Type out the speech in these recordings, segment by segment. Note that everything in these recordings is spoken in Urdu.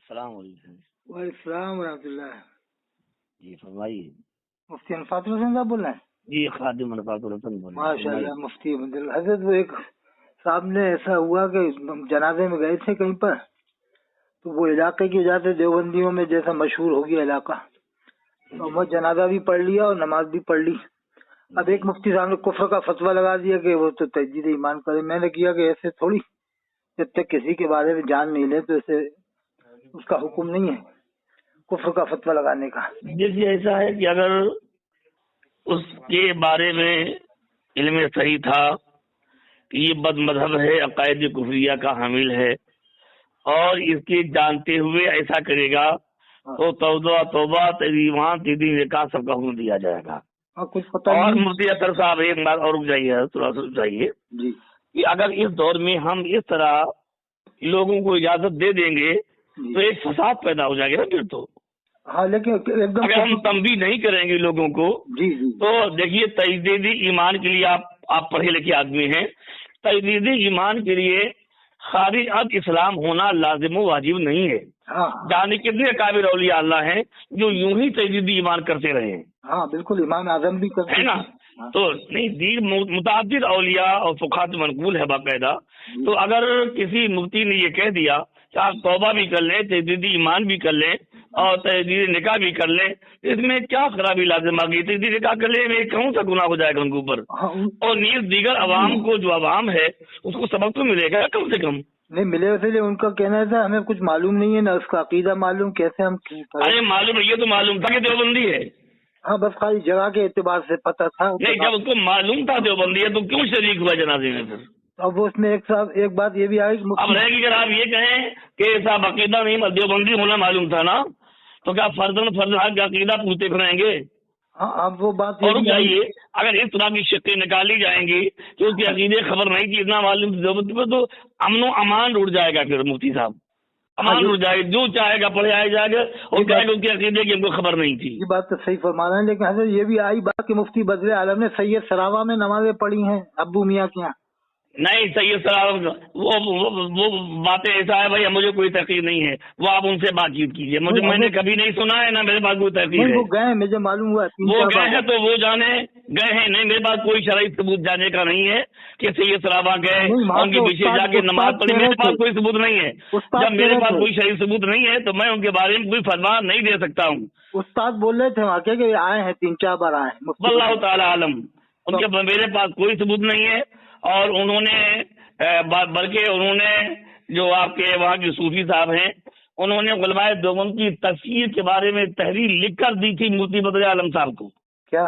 السلام علیکم۔ وعلیکم السلام ورحمۃ اللہ۔ جی فرمائیے۔ مفتی انفاط الحسن صاحب بول رہے ہیں؟ جی خادم انفاط الحسن بول رہے ہیں۔ ماشاء اللہ مفتی حضرت، وہ ایک صاحب نے ایسا ہوا کہ جنازے میں گئے تھے کہیں پر، تو وہ علاقے کی وجہ سے دیوبندیوں میں جیسا مشہور ہو گیا علاقہ، تو وہ جنازہ بھی پڑھ لیا اور نماز بھی پڑھ لی۔ اب ایک مفتی صاحب نے کفر کا فتویٰ لگا دیا کہ وہ تو تجدید ایمان کرے۔ میں نے کیا کہ ایسے تھوڑی، جب تک کسی کے بارے میں جان نہیں لے تو اسے اس کا حکم نہیں ہے کفر کا فتویٰ لگانے کا۔ دیکھیے ایسا ہے کہ اگر اس کے بارے میں علم صحیح تھا کہ یہ بد مذہب ہے، عقائد کفریہ کا حامل ہے، اور اس کے جانتے ہوئے ایسا کرے گا تو توبہ ایمان تیری نکاح سب کا حکم دیا جائے گا۔ کچھ پتہ اور نہیں۔ مفتی اختر صاحب ایک بات اور رک جائیے، تھوڑا سا رک جائیے جی کہ اگر اس دور میں ہم اس طرح لوگوں کو اجازت دے دیں گے تو ایک فساد پیدا ہو جائے گا۔ پھر تو ہاں، لیکن ایک دم اگر ہم تنبیہ نہیں کریں گے لوگوں کو جی جی تو دیکھیے تجدید ایمان کے لیے آپ پڑھے لکھے آدمی ہیں، تجدید ایمان کے لیے خارج از اسلام ہونا لازم و واجب نہیں ہے۔ ہاں جانے کتنے کابر اولیاء اللہ ہیں جو یوں ہی تجدید ایمان کرتے رہے ہیں، ہاں بالکل، امام اعظم بھی کرتے ہے نا؟ تو نہیں، دین متعدد اولیاء اور فقہات منقول ہے باقاعدہ۔ تو اگر کسی مفتی نے یہ کہہ دیا کہ آپ توبہ بھی کر لیں، تجدید ایمان بھی کر لیں اور تجدید نکاح بھی کر لیں، اس میں کیا خرابی لازم آ گئی؟ تجدید نکاح کر لیں میں کون سا گناہ ہو جائے گا ان کے اوپر؟ اور نیز دیگر عوام کو، جو عوام ہے اس کو سبق تو ملے گا کم سے کم۔ نہیں ملے، اسی لیے ان کا کہنا تھا ہمیں کچھ معلوم نہیں ہے، نہ اس کا عقیدہ معلوم، کیسے ہم کریں؟ ارے معلوم ہے، یہ تو معلوم تھا کہ دیوبندی ہے۔ ہاں بس خالی جگہ کے اعتبار سے پتہ تھا۔ نہیں، جب اس کو معلوم تھا دیوبندی ہے تو کیوں شریک ہوا جنازے میں؟ پھر اب اس میں ایک بات یہ بھی آئی کہ اب رہے گی، اگر آپ یہ کہیں کہ صاحب عقیدہ نہیں، دیوبندی ہونا معلوم تھا نا، تو کیا فرض حق کا عقیدہ پوچھتے پھریں گے؟ ہاں اب وہ بات اور یہ بھی آئی۔ چاہیے اگر اس طرح کی شکیں نکالی جائیں گی کہ اس کی عقیدے خبر نہیں تھی، اتنا معلوم تھی دیوبندی پر، تو امن و امان اڑ جائے گا۔ پھر مفتی صاحب امان اڑ جائے گا، جو چاہے گا پڑھے آئے جائے گا اور کہے گا اس کے عقیدے کی ہم کو خبر نہیں تھی۔ یہ بات تو صحیح فرما رہے ہیں، لیکن حضرت یہ بھی آئی بات کہ مفتی بدر عالم نے سید سراوا میں نمازیں پڑھی ہیں ابو میاں کے یہاں۔ نہیں سید صاحب، وہ باتیں ایسا ہے بھائی، مجھے کوئی تحقیق نہیں ہے، وہ آپ ان سے بات چیت کیجیے، میں نے کبھی نہیں سنا ہے، نہ میرے پاس کوئی تحقیق ہے۔ وہ گئے، مجھے معلوم ہوا وہ گئے ہیں تو وہ جانے گئے ہیں، نہیں میرے پاس کوئی شرعی ثبوت جانے کا نہیں ہے کہ سید صحابہ گئے ان کے پیچھے جا کے نماز پڑھی، میرے پاس کوئی ثبوت نہیں ہے۔ جب میرے پاس کوئی شرعی ثبوت نہیں ہے تو میں ان کے بارے میں کوئی فتویٰ نہیں دے سکتا ہوں۔ استاد بول رہے تھے وہاں کے کہ آئے ہیں 3-4 بار آئے ہیں۔ واللہ تعالی عالم، ان کے میرے پاس کوئی ثبوت نہیں ہے، اور انہوں نے بلکہ انہوں نے جو آپ کے وہاں کے صوفی صاحب ہیں، انہوں نے علماء دیوبند کی تفسیر کے بارے میں تحریر لکھ کر دی تھی مفتی بدر عالم صاحب کو۔ کیا؟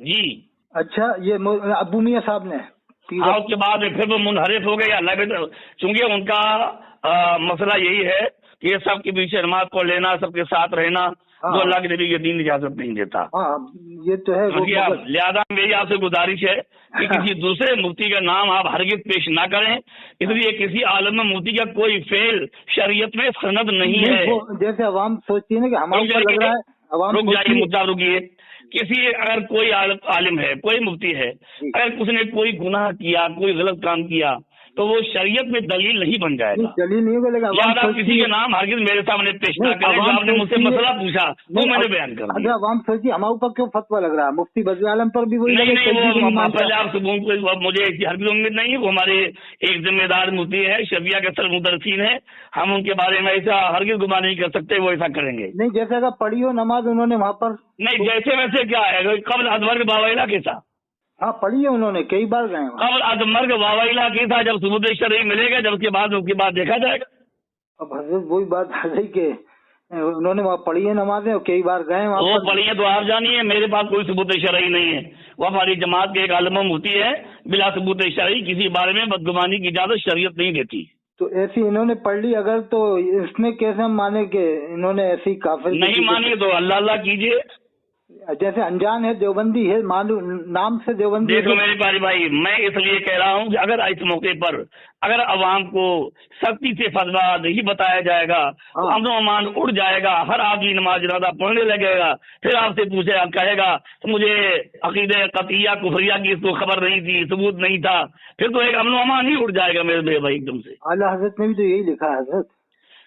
جی اچھا، یہ ابو میاں صاحب نے؟ اور اس کے بعد پھر وہ منحرف ہو گئے اللہ کے، چونکہ ان کا مسئلہ یہی ہے کہ یہ سب کے پیچھے نماز پڑھ لینا، سب کے ساتھ رہنا، جو اللہ کے نبی کے دین اجازت نہیں دیتا۔ ہاں یہ تو ہے۔ لہٰذا میری آپ سے گزارش ہے کہ کسی دوسرے مفتی کا نام آپ ہرگز پیش نہ کریں، اس لیے کسی عالم مفتی کا کوئی فعل شریعت میں سند نہیں ہے۔ جیسے عوام سوچتی ہے نا کہ ہمارے لگ رہا ہے، عوام رک جائیے، مدعا رکیے۔ کسی اگر کوئی عالم ہے، کوئی مفتی ہے، اگر اس نے کوئی گناہ کیا، کوئی غلط کام کیا، تو وہ شریعت میں دلیل نہیں بن جائے گا۔ دلیل نہیں ہوگا، لیکن کسی کے نام ہرگز میرے سامنے پیش نہ کریں۔ آپ نے مجھ سے مسئلہ پوچھا تو میں نے بیان کر دیا۔ عوام سوچی ہمارے اوپر کیوں فتویٰ لگ رہا ہے؟ مفتی بدر عالم پر بھی وہی نہیں، پہلے آپ سے مجھے ہرگز امید نہیں ہے، وہ ہمارے ایک ذمہ دار مفتی ہے، شفیع کے سر مدرسین ہے، ہم ان کے بارے میں ایسا ہرگز گمان نہیں کر سکتے وہ ایسا کریں گے۔ نہیں، جیسے اگر پڑھی ہو نماز انہوں نے وہاں پر، نہیں جیسے ویسے کیا ہے، قبل ادمرگ واویلا کے تھا۔ ہاں پڑھی ہے انہوں نے، کئی بار گئے ہیں۔ قبل ادمرگ واویلا کے تھا، جب ثبوت شرعی ملے گا، جب اس کے بعد دیکھا جائے گا۔ اب حضرت وہی بات ہے کہ انہوں نے وہاں پڑھی ہے نمازیں اور کئی بار گئے وہاں، وہ پڑھی ہے تو آپ جانیے، میرے پاس کوئی ثبوت شرعی نہیں ہے۔ وہ ہماری جماعت کے ایک عالم مفتی ہے، بلا ثبوت شرعی کسی بارے میں بدگمانی کی اجازت شریعت نہیں دیتی۔ تو ایسی انہوں نے پڑھ لی اگر، تو اس میں کیسے ہم مانے کہ انہوں نے ایسی کافر نہیں مانیے تو اللہ اللہ کیجیے۔ جیسے انجان ہے دیوبندی ہے، معلوم نام سے دیوبندی۔ دیکھو میرے پیارے بھائی، میں اس لیے کہہ رہا ہوں کہ اگر اس موقع پر اگر عوام کو سختی سے فتویٰ نہیں بتایا جائے گا تو امن و امان اڑ جائے گا، ہر آدمی نماز جنازہ پڑھنے لگے گا، پھر آپ سے پوچھے آپ کہے گا مجھے عقیدہ قطعیہ کفریہ کی اس کو خبر نہیں تھی، ثبوت نہیں تھا، پھر تو ایک امن و امان ہی اڑ جائے گا میرے بھائی ایک دم سے۔ اعلیٰ حضرت نے بھی تو یہی لکھا ہے حضرت